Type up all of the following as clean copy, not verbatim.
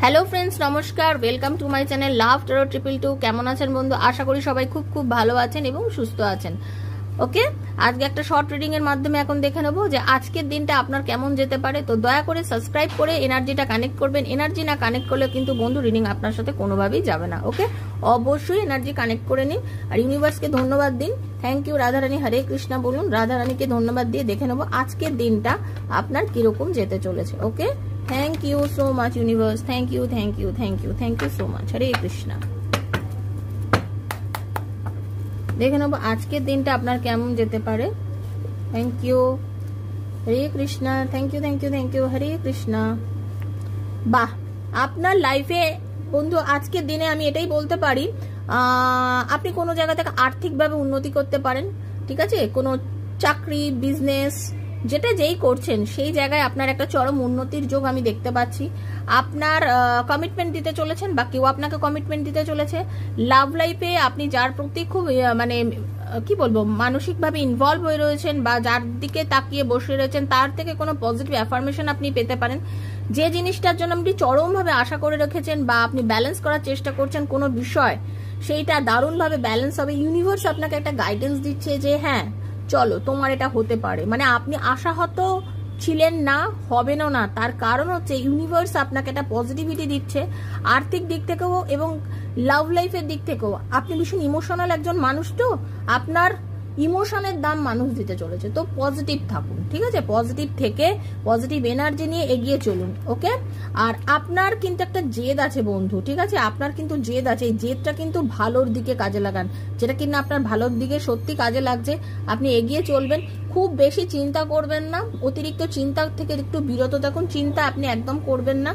Hello friends, নমস্কার, welcome to my channel love taro 222। কেমন আছেন বন্ধু? আশা করি সবাই খুব খুব ভালো আছেন এবং সুস্থ আছেন। ওকে, আজকে একটা শর্ট রিডিং এর মাধ্যমে এখন দেখে নেবো যে আজকের দিনটা আপনার কেমন যেতে পারে। তো দয়া করে সাবস্ক্রাইব করে এনার্জিটা কানেক্ট করবেন। এনার্জি না কানেক্ট করলে কিন্তু বন্ধু রিডিং আপনার সাথে কোনোভাবেই যাবে না। ওকে, অবশ্যই এনার্জি কানেক্ট করে নিন আর ইউনিভার্সকে ধন্যবাদ দিন। থ্যাংক ইউ রাধারানী, হরে কৃষ্ণা বলুন। রাধারানীকে ধন্যবাদ দিয়ে দেখে নেবো আজকের দিনটা আপনার কিরকম যেতে চলেছে। Okay, thank you so much universe, thank you thank you thank you thank you so much, Hare Krishna. দেখে নেবো আজকের দিনটা আপনার কেমন যেতে পারে। Thank you, Hare Krishna, thank you thank you thank you, Hare Krishna. বাহ, আপনার লাইফে বন্ধু আজকের দিনে আমি এটাই বলতে পারি, আপনি কোনো জায়গা থেকে আর্থিকভাবে উন্নতি করতে পারেন। ঠিক আছে, কোনো চাকরি, বিজনেস, যেটা যেই করছেন সেই জায়গায় আপনার একটা চরম উন্নতির যোগ আমি দেখতে পাচ্ছি। আপনার কমিটমেন্ট দিতে চলেছেন বা কেউ আপনাকে কমিটমেন্ট দিতে চলেছে। লাভ লাইফে আপনি যার প্রতি খুব মানে কি বলবো মানসিকভাবে ইনভলভ হয়ে রয়েছেন বা যার দিকে তাকিয়ে বসে রয়েছেন তার থেকে কোনো পজিটিভ অ্যাফার্মেশন আপনি পেতে পারেন। যে জিনিসটার জন্য আপনি চরমভাবে আশা করে রেখেছেন বা আপনি ব্যালেন্স করার চেষ্টা করছেন কোনো বিষয়, সেইটা দারুণভাবে ব্যালেন্স হবে। ইউনিভার্স আপনাকে একটা গাইডেন্স দিচ্ছে যে হ্যাঁ চলো তোমার এটা হতে পারে। মানে আপনি আশাহত ছিলেন না, হবেনও না, তার কারণ হচ্ছে ইউনিভার্স আপনাকে একটা পজিটিভিটি দিচ্ছে আর্থিক দিক থেকেও এবং লাভ লাইফের দিক থেকেও। আপনি ভীষণ ইমোশনাল একজন মানুষ, তো আপনার ইমোশনের দাম মানুষ দিতে চলেছে। তো পজিটিভ থাকুন, ঠিক আছে, পজিটিভ থেকে পজিটিভ এনার্জি নিয়ে এগিয়ে চলুন। ওকে, আর আপনার কিন্তু একটা জেদ আছে বন্ধু, ঠিক আছে, আপনার কিন্তু জেদ আছে। এই জেদটা কিন্তু ভালোর দিকে কাজে লাগান, যেটা কিনা আপনার ভালোর দিকে সত্যি কাজে লাগছে। আপনি এগিয়ে চলবেন, খুব বেশি চিন্তা করবেন না, অতিরিক্ত চিন্তা থেকে একটু বিরত থাকুন। চিন্তা আপনি একদম করবেন না।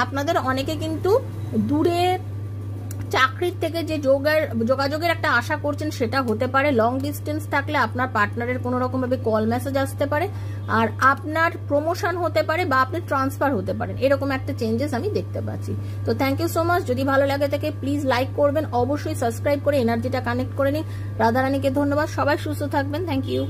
আপনাদের অনেকে কিন্তু দূরে চাকরির থেকে যে যোগাযোগের একটা আশা করছেন সেটা হতে পারে। লং ডিস্টেন্স থাকলে আপনার পার্টনারের কোনো রকম ভাবে কল মেসেজ আসতে পারে আর আপনার প্রমোশন হতে পারে বা আপনি ট্রান্সফার হতে পারেন, এরকম একটা চেঞ্জেস আমি দেখতে পাচ্ছি। তো থ্যাংক ইউ সো মাচ। যদি ভালো লাগে থাকে প্লিজ লাইক করবেন, অবশ্যই সাবস্ক্রাইব করে এনার্জিটা কানেক্ট করে নিন। রাধারানীকে ধন্যবাদ। সবাই সুস্থ থাকবেন। Thank you.